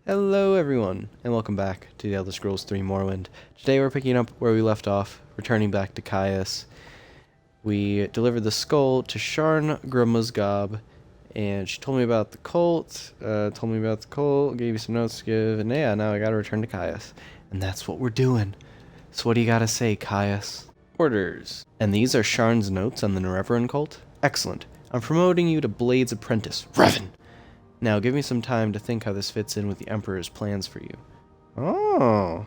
Hello everyone, and welcome back to the Elder Scrolls 3 Morrowind. Today we're picking up where we left off, returning back to Caius. We delivered the skull to Sharn Gramuzgob, and she told me about the cult, gave you some notes to give, and yeah, now I gotta return to Caius. And that's what we're doing. So what do you gotta say, Caius? Orders. And these are Sharn's notes on the Revan cult? Excellent. I'm promoting you to Blade's apprentice, Revan! Now, give me some time to think how this fits in with the Emperor's plans for you. Oh.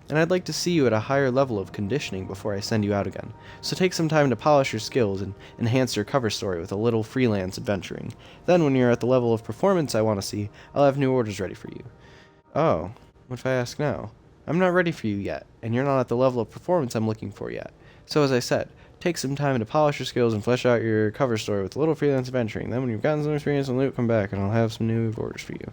And I'd like to see you at a higher level of conditioning before I send you out again. So take some time to polish your skills and enhance your cover story with a little freelance adventuring. Then, when you're at the level of performance I want to see, I'll have new orders ready for you. Oh, what if I ask now? I'm not ready for you yet, and you're not at the level of performance I'm looking for yet. So as I said, take some time to polish your skills and flesh out your cover story with a little freelance adventuring. Then when you've gotten some experience and loot, come back and I'll have some new orders for you.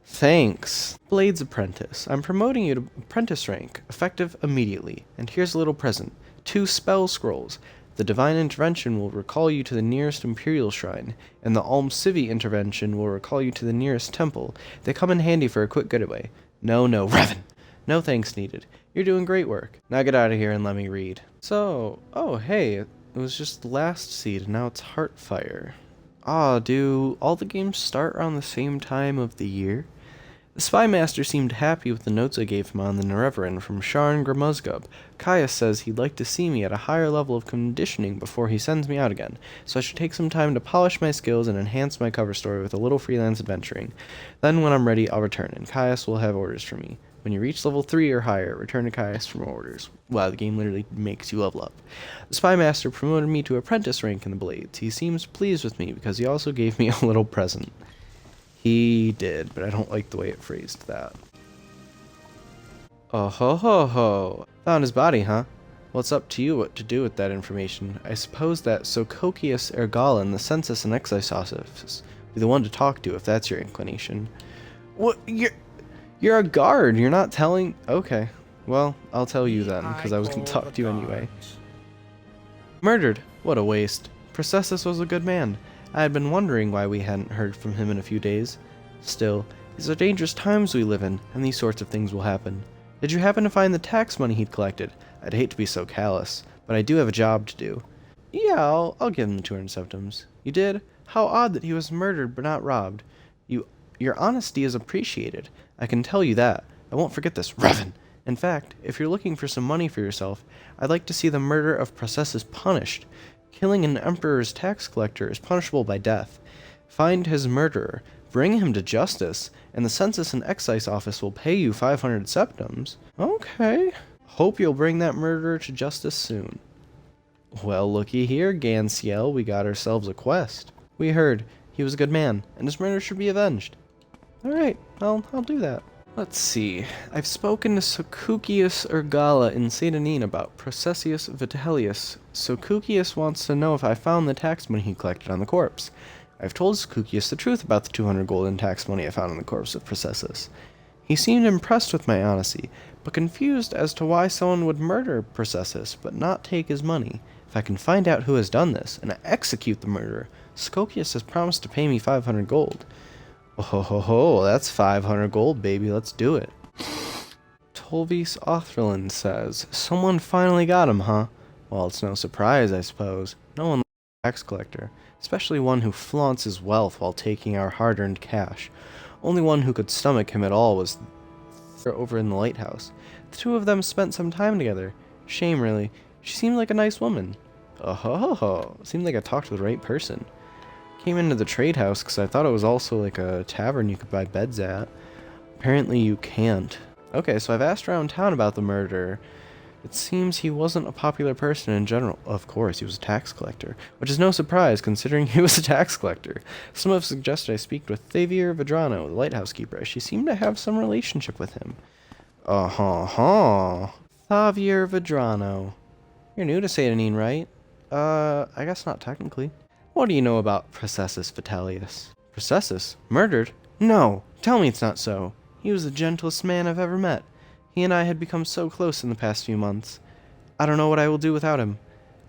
Thanks. Blade's apprentice. I'm promoting you to apprentice rank, effective immediately. And here's a little present. 2 spell scrolls. The divine intervention will recall you to the nearest imperial shrine, and the Almcivi intervention will recall you to the nearest temple. They come in handy for a quick getaway. No, Revan. No thanks needed. You're doing great work. Now get out of here and let me read. So, oh hey, it was just Last Seed, and now it's Heartfire. Ah, do all the games start around the same time of the year? The Spy Master seemed happy with the notes I gave him on the Revan from Sharn Gramuzgob. Caius says he'd like to see me at a higher level of conditioning before he sends me out again, so I should take some time to polish my skills and enhance my cover story with a little freelance adventuring. Then when I'm ready, I'll return, and Caius will have orders for me. When you reach level 3 or higher, return to Caius for more orders. Wow, the game literally makes you level up. The Spy Master promoted me to apprentice rank in the Blades. He seems pleased with me because he also gave me a little present. He did, but I don't like the way it phrased that. Oh ho ho ho. Found his body, huh? Well, it's up to you what to do with that information. I suppose that Socokius Ergala in the Census and Excise Office will be the one to talk to if that's your inclination. What? You're a guard, you're not telling... Okay, well, I'll tell you then, because I was going to talk to you anyway. Murdered? What a waste. Processus was a good man. I had been wondering why we hadn't heard from him in a few days. Still, these are dangerous times we live in, and these sorts of things will happen. Did you happen to find the tax money he'd collected? I'd hate to be so callous, but I do have a job to do. Yeah, I'll give him the 200 septims. You did? How odd that he was murdered but not robbed. Your honesty is appreciated. I can tell you that. I won't forget this, Revan! In fact, if you're looking for some money for yourself, I'd like to see the murder of Processus punished. Killing an emperor's tax collector is punishable by death. Find his murderer, bring him to justice, and the Census and Excise Office will pay you 500 septims. Okay. Hope you'll bring that murderer to justice soon. Well, looky here, Gansiel, we got ourselves a quest. We heard. He was a good man, and his murder should be avenged. Alright, I'll do that. Let's see. I've spoken to Socokius Ergala in Seyda Neen about Processus Vitellius. Socokius wants to know if I found the tax money he collected on the corpse. I've told Socokius the truth about the 200 gold in tax money I found on the corpse of Processus. He seemed impressed with my honesty, but confused as to why someone would murder Processus but not take his money. If I can find out who has done this and execute the murderer, Socokius has promised to pay me 500 gold. Oh ho ho ho, that's 500 gold, baby, let's do it. Tolvis Othrlin says, someone finally got him, huh? Well, it's no surprise, I suppose. No one likes a tax collector, especially one who flaunts his wealth while taking our hard-earned cash. Only one who could stomach him at all was over in the lighthouse. The two of them spent some time together. Shame, really. She seemed like a nice woman. Oh ho ho ho, seemed like I talked to the right person. Came into the trade house because I thought it was also like a tavern you could buy beds at. Apparently you can't. Okay, so I've asked around town about the murderer. It seems he wasn't a popular person in general. Of course, he was a tax collector, which is no surprise considering he was a tax collector. Some have suggested I speak with Thavier Vedrano, the lighthouse keeper, as she seemed to have some relationship with him. Thavier Vedrano. You're new to Seyda Neen, right? I guess not technically. What do you know about Processus Vitellius? Processus? Murdered? No! Tell me it's not so. He was the gentlest man I've ever met. He and I had become so close in the past few months. I don't know what I will do without him.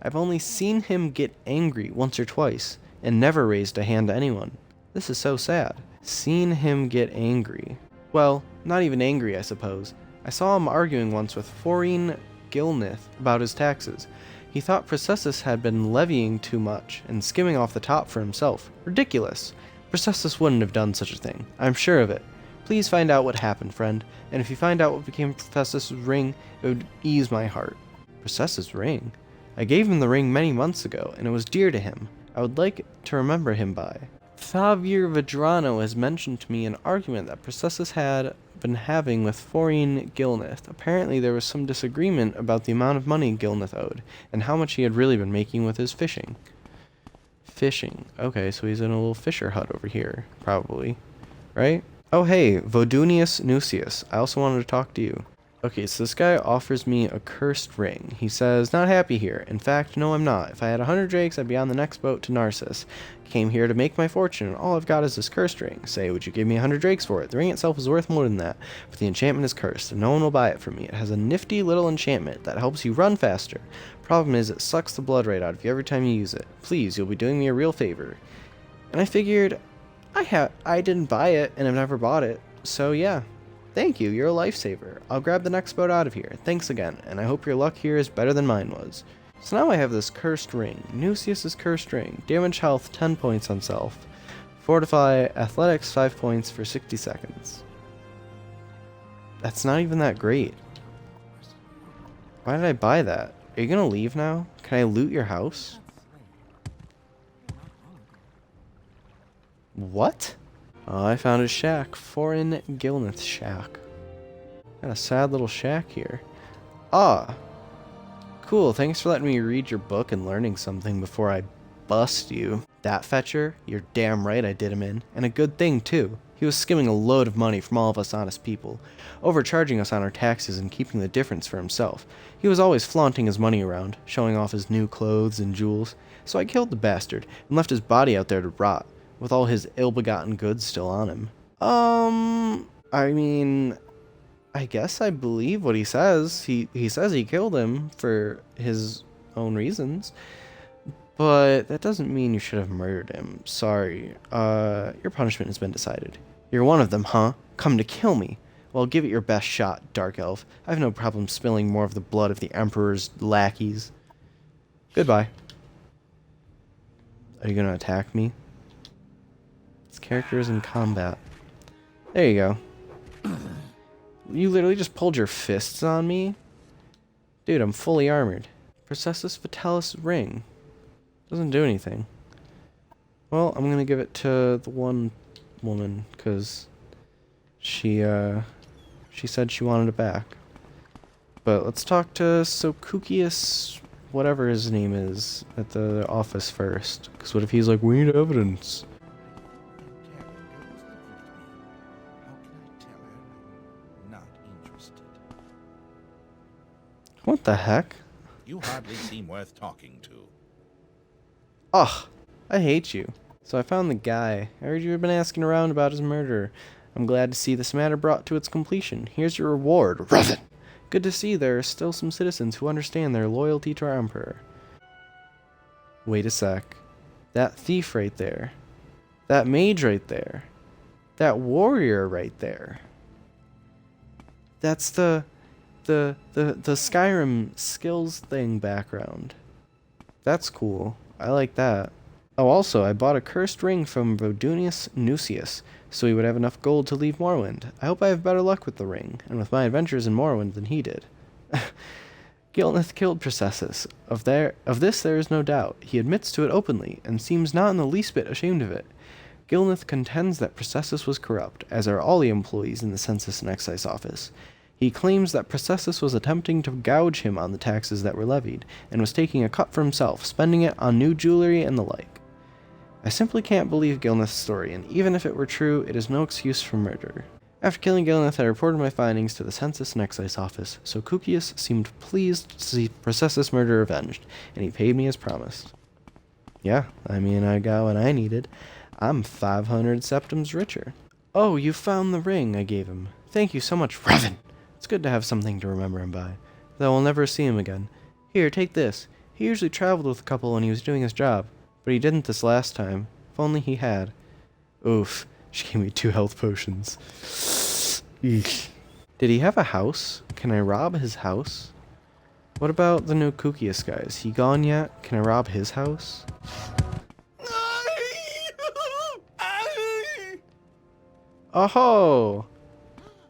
I've only seen him get angry once or twice, and never raised a hand to anyone. This is so sad. Seen him get angry. Well, not even angry, I suppose. I saw him arguing once with Foreign Gilnith about his taxes. He thought Processus had been levying too much and skimming off the top for himself. Ridiculous! Processus wouldn't have done such a thing. I'm sure of it. Please find out what happened, friend, and if you find out what became of Processus' ring, it would ease my heart. Processus' ring? I gave him the ring many months ago, and it was dear to him. I would like to remember him by. Thavir Vidrano has mentioned to me an argument that Processus had been having with Foreign Gilnith. Apparently there was some disagreement about the amount of money Gilnith owed, and how much he had really been making with his fishing. Fishing. Okay, so he's in a little fisher hut over here, probably. Right? Oh hey, Vodunius Nucius. I also wanted to talk to you. Okay, so this guy offers me a cursed ring. He says, not happy here. In fact, no, I'm not. If I had 100 drakes, I'd be on the next boat to Narcissus. Came here to make my fortune, and all I've got is this cursed ring. Say, would you give me 100 drakes for it? The ring itself is worth more than that, but the enchantment is cursed, and no one will buy it from me. It has a nifty little enchantment that helps you run faster. Problem is, it sucks the blood right out of you every time you use it. Please, you'll be doing me a real favor. And I figured, I didn't buy it, and I've never bought it, so yeah. Thank you, you're a lifesaver. I'll grab the next boat out of here. Thanks again, and I hope your luck here is better than mine was. So now I have this cursed ring. Nucius' cursed ring. Damage health 10 points on self. Fortify athletics 5 points for 60 seconds. That's not even that great. Why did I buy that? Are you gonna leave now? Can I loot your house? What? Oh, I found a shack. Foreign Gilnith shack. Got a sad little shack here. Ah! Cool, thanks for letting me read your book and learning something before I bust you. That fetcher? You're damn right I did him in. And a good thing, too. He was skimming a load of money from all of us honest people, overcharging us on our taxes and keeping the difference for himself. He was always flaunting his money around, showing off his new clothes and jewels. So I killed the bastard and left his body out there to rot, with all his ill-begotten goods still on him. I mean, I guess I believe what he says. He says he killed him for his own reasons, but that doesn't mean you should have murdered him. Sorry. Your punishment has been decided. You're one of them, huh? Come to kill me. Well, give it your best shot, Dark Elf. I have no problem spilling more of the blood of the Emperor's lackeys. Goodbye. Are you gonna attack me? This character is in combat. There you go. You literally just pulled your fists on me? Dude, I'm fully armored. Processus Vitellius ring. Doesn't do anything. Well, I'm gonna give it to the one woman, because she said she wanted it back. But let's talk to Socaius, whatever his name is, at the office first. Because what if he's like, we need evidence? What the heck? You hardly seem worth talking to. Ugh, I hate you. So I found the guy. I heard you had been asking around about his murder. I'm glad to see this matter brought to its completion. Here's your reward, Revan. Good to see there are still some citizens who understand their loyalty to our Emperor. Wait a sec. That thief right there. That mage right there. That warrior right there. That's the Skyrim skills thing background. That's cool. I like that. Oh, also, I bought a cursed ring from Vodunius Nucius, so he would have enough gold to leave Morrowind. I hope I have better luck with the ring, and with my adventures in Morrowind than he did. Gilnith killed Processus. Of this there is no doubt. He admits to it openly, and seems not in the least bit ashamed of it. Gilnith contends that Processus was corrupt, as are all the employees in the Census and Excise Office. He claims that Processus was attempting to gouge him on the taxes that were levied, and was taking a cut for himself, spending it on new jewelry and the like. I simply can't believe Gilnith's story, and even if it were true, it is no excuse for murder. After killing Gilnith, I reported my findings to the Census and Excise Office, so Caius seemed pleased to see Processus' murder avenged, and he paid me as promised. Yeah, I mean, I got what I needed. I'm 500 septims richer. Oh, you found the ring, I gave him. Thank you so much, Revan! It's good to have something to remember him by, though I'll never see him again. Here, take this. He usually traveled with a couple when he was doing his job, but he didn't this last time. If only he had. Oof. She gave me 2 health potions. Eesh. Did he have a house? Can I rob his house? What about the new Caius guy? Is he gone yet? Can I rob his house? Oh!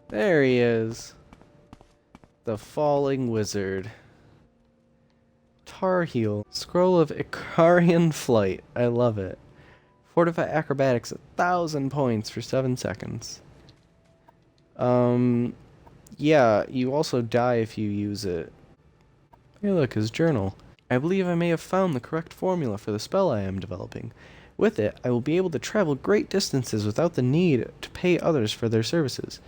There he is. The falling wizard. Tar heel. Scroll of Icarian flight. I love it. Fortify acrobatics 1,000 points for 7 seconds. Yeah, you also die if you use it. Hey look, his journal. I believe I may have found the correct formula for the spell I am developing. With it, I will be able to travel great distances without the need to pay others for their services.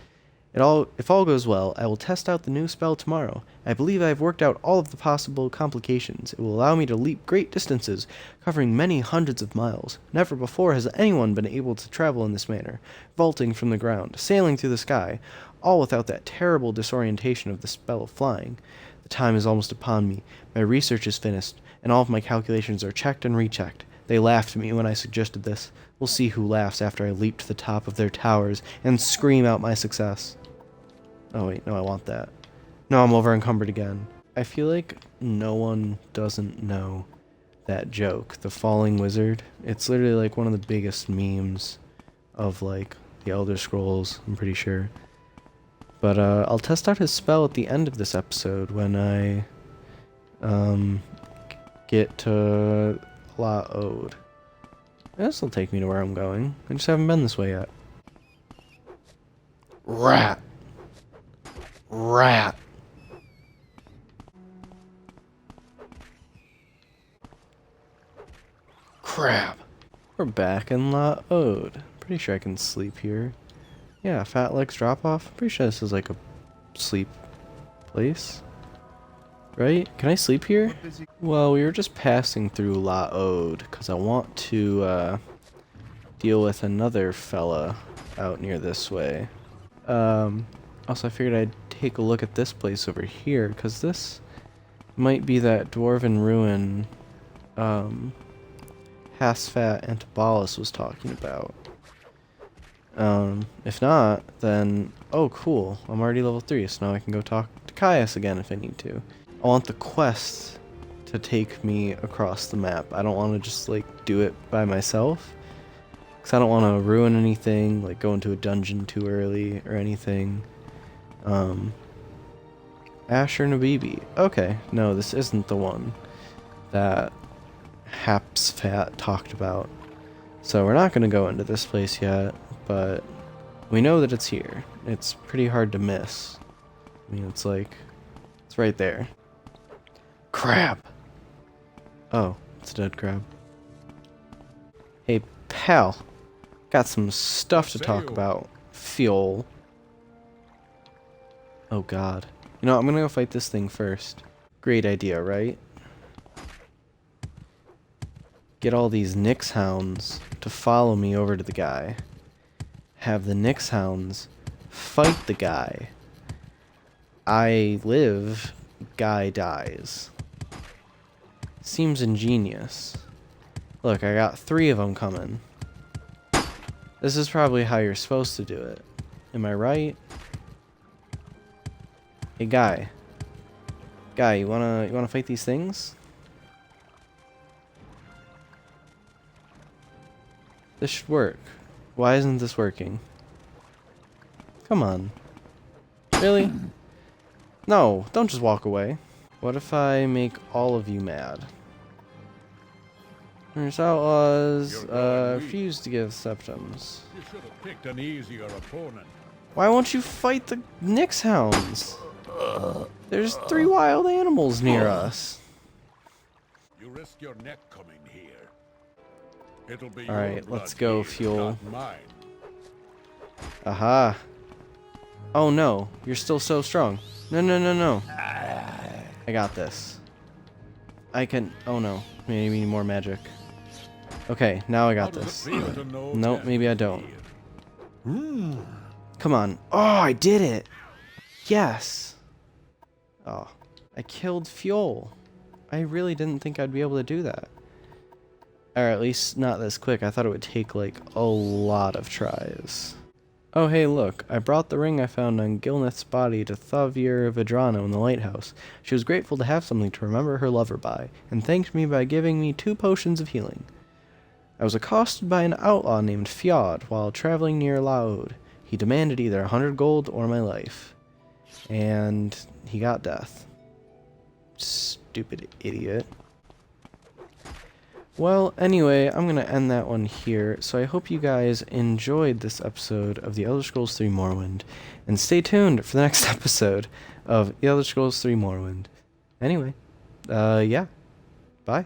If all goes well, I will test out the new spell tomorrow. I believe I have worked out all of the possible complications. It will allow me to leap great distances, covering many hundreds of miles. Never before has anyone been able to travel in this manner, vaulting from the ground, sailing through the sky, all without that terrible disorientation of the spell of flying. The time is almost upon me. My research is finished, and all of my calculations are checked and rechecked. They laughed at me when I suggested this. We'll see who laughs after I leap to the top of their towers and scream out my success. Oh wait, no, I want that. No, I'm over encumbered again. I feel like no one doesn't know that joke, the falling wizard. It's literally like one of the biggest memes of like the Elder Scrolls, I'm pretty sure. But I'll test out his spell at the end of this episode when I get to Hla Oad. This will take me to where I'm going. I just haven't been this way yet. Rat. Rat. Crap. We're back in Hla Oad. Pretty sure I can sleep here. Yeah, Fat Legs drop off. Pretty sure this is like a sleep place. Right? Can I sleep here? Well, we were just passing through Hla Oad because I want to deal with another fella out near this way. Also, I figured I'd take a look at this place over here because this might be that dwarven ruin Hasfat Antibalus was talking about. If not, then... Oh, cool. I'm already level 3, so now I can go talk to Caius again if I need to. I want the quest to take me across the map. I don't want to just, like, do it by myself. Because I don't want to ruin anything, like go into a dungeon too early or anything. Asher Nabibi. Okay, no, this isn't the one that Hapsfat talked about. So we're not going to go into this place yet, but we know that it's here. It's pretty hard to miss. I mean, it's like, it's right there. Crab! Oh, it's a dead crab. Hey, pal. Got some stuff to talk about. Fjol. Oh god. You know, I'm gonna go fight this thing first. Great idea, right? Get all these Nyx hounds to follow me over to the guy. Have the Nyx hounds fight the guy. I live, guy dies. Seems ingenious. Look, I got 3 of them coming. This is probably how you're supposed to do it. Am I right? Hey, guy. Guy, you wanna fight these things? This should work. Why isn't this working? Come on. Really? No, don't just walk away. What if I make all of you mad? There's outlaws, refuse to give septums. You should have picked an easier opponent. Why won't you fight the Nyx hounds? There's 3 wild animals near us. You risk your neck coming here. It'll be Alright, let's go, Fjol. not mine. Aha. Oh no, you're still so strong. No, no, no, no. I got this. I can... Oh no, maybe we need more magic. Okay, now I got this. Nope, maybe I don't. Come on. Oh, I did it! Yes! Oh, I killed Fjol. I really didn't think I'd be able to do that. Or at least not this quick. I thought it would take like a lot of tries. Oh hey look, I brought the ring I found on Gilneth's body to Thavir Vidrano in the lighthouse. She was grateful to have something to remember her lover by, and thanked me by giving me 2 potions of healing. I was accosted by an outlaw named Fjol while traveling near Hla Oad. He demanded either 100 gold or my life. And he got death. Stupid idiot. Well, anyway, I'm going to end that one here, so I hope you guys enjoyed this episode of The Elder Scrolls 3 Morrowind, and stay tuned for the next episode of The Elder Scrolls 3 Morrowind. Anyway, yeah, bye.